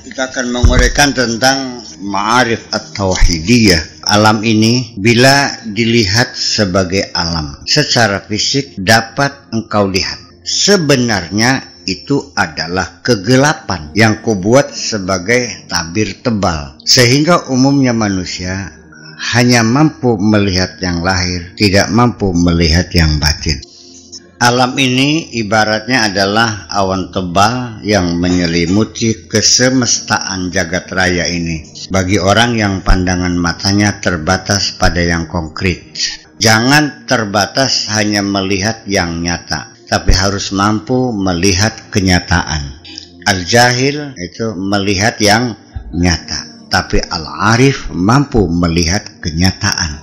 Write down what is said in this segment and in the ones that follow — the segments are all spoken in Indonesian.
Kita akan menguraikan tentang ma'arif at-tauhidiyah. Alam ini bila dilihat sebagai alam, secara fisik dapat engkau lihat. Sebenarnya itu adalah kegelapan yang kubuat sebagai tabir tebal, sehingga umumnya manusia hanya mampu melihat yang lahir, tidak mampu melihat yang batin. Alam ini ibaratnya adalah awan tebal yang menyelimuti kesemestaan jagat raya ini. Bagi orang yang pandangan matanya terbatas pada yang konkret. Jangan terbatas hanya melihat yang nyata, tapi harus mampu melihat kenyataan. Al-jahil itu melihat yang nyata, tapi al-arif mampu melihat kenyataan.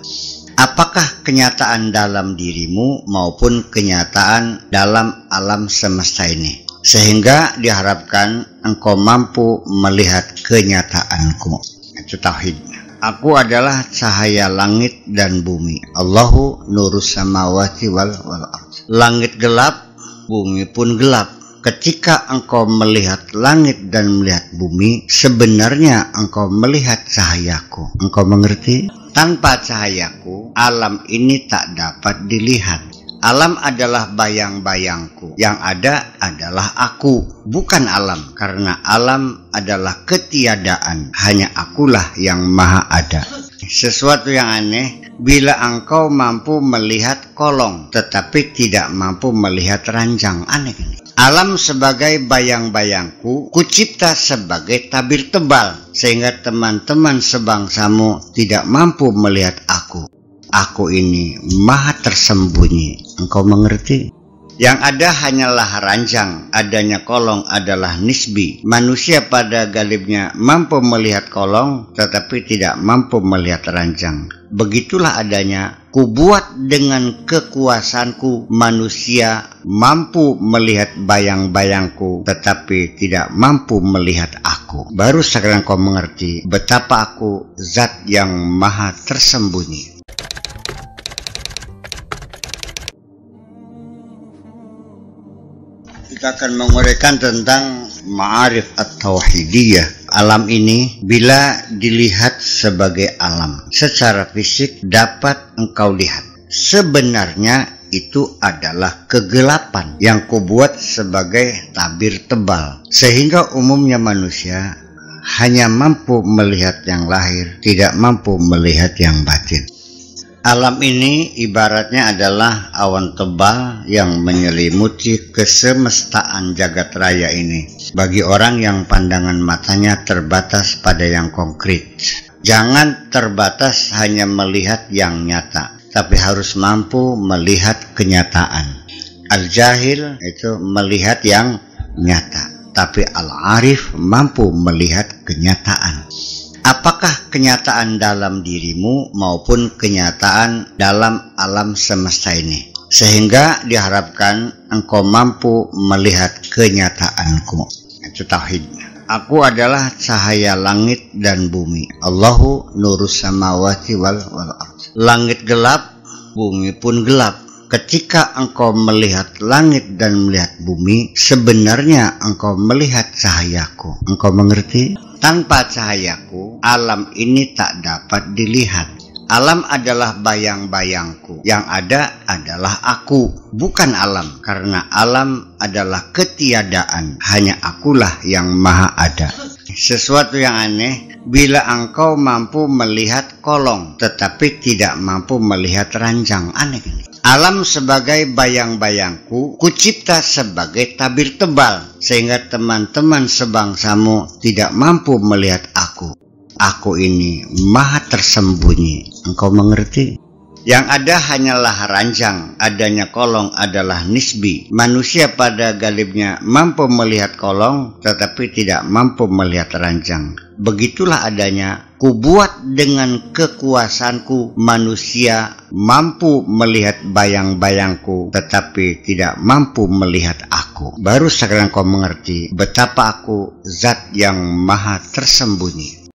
Apakah kenyataan dalam dirimu maupun kenyataan dalam alam semesta ini, sehingga diharapkan engkau mampu melihat kenyataanku. Itu tauhid. Aku adalah cahaya langit dan bumi. Allahu nurus samawati wal ardh. Langit gelap, bumi pun gelap. Ketika engkau melihat langit dan melihat bumi, sebenarnya engkau melihat cahayaku. Engkau mengerti? Tanpa cahayaku, alam ini tak dapat dilihat. Alam adalah bayang-bayangku. Yang ada adalah aku, bukan alam. Karena alam adalah ketiadaan. Hanya akulah yang maha ada. Sesuatu yang aneh bila engkau mampu melihat kolong, tetapi tidak mampu melihat ranjang. Aneh ini. Alam sebagai bayang-bayangku, kucipta sebagai tabir tebal, sehingga teman-teman sebangsamu tidak mampu melihat aku. Aku ini maha tersembunyi. Engkau mengerti? Yang ada hanyalah ranjang, adanya kolong adalah nisbi. Manusia pada galibnya mampu melihat kolong, tetapi tidak mampu melihat ranjang. Begitulah adanya, kubuat dengan kekuasaanku manusia mampu melihat bayang-bayangku, tetapi tidak mampu melihat aku. Baru sekarang kau mengerti betapa aku zat yang maha tersembunyi. Kita akan menguraikan tentang ma'arif at-tauhidiyah. Alam ini bila dilihat sebagai alam, secara fisik dapat engkau lihat. Sebenarnya itu adalah kegelapan yang kubuat sebagai tabir tebal, sehingga umumnya manusia hanya mampu melihat yang lahir, tidak mampu melihat yang batin. Alam ini ibaratnya adalah awan tebal yang menyelimuti kesemestaan jagat raya ini. Bagi orang yang pandangan matanya terbatas pada yang konkret. Jangan terbatas hanya melihat yang nyata, tapi harus mampu melihat kenyataan. Al-jahil itu melihat yang nyata, tapi al-arif mampu melihat kenyataan. Apakah kenyataan dalam dirimu maupun kenyataan dalam alam semesta ini, sehingga diharapkan engkau mampu melihat kenyataanku. Itu tauhid. Aku adalah cahaya langit dan bumi. Allahu nurus samawati wal ardh. Langit gelap, bumi pun gelap. Ketika engkau melihat langit dan melihat bumi, sebenarnya engkau melihat cahayaku. Engkau mengerti? Tanpa cahayaku, alam ini tak dapat dilihat. Alam adalah bayang-bayangku. Yang ada adalah aku, bukan alam. Karena alam adalah ketiadaan. Hanya akulah yang maha ada. Sesuatu yang aneh bila engkau mampu melihat kolong, tetapi tidak mampu melihat ranjang. Aneh ini. Alam sebagai bayang-bayangku, kucipta sebagai tabir tebal, sehingga teman-teman sebangsamu tidak mampu melihat aku. Aku ini maha tersembunyi. Engkau mengerti? Yang ada hanyalah ranjang, adanya kolong adalah nisbi. Manusia pada galibnya mampu melihat kolong, tetapi tidak mampu melihat ranjang. Begitulah adanya, kubuat dengan kekuasaanku manusia mampu melihat bayang-bayangku, tetapi tidak mampu melihat aku. Baru sekarang kau mengerti betapa aku zat yang maha tersembunyi.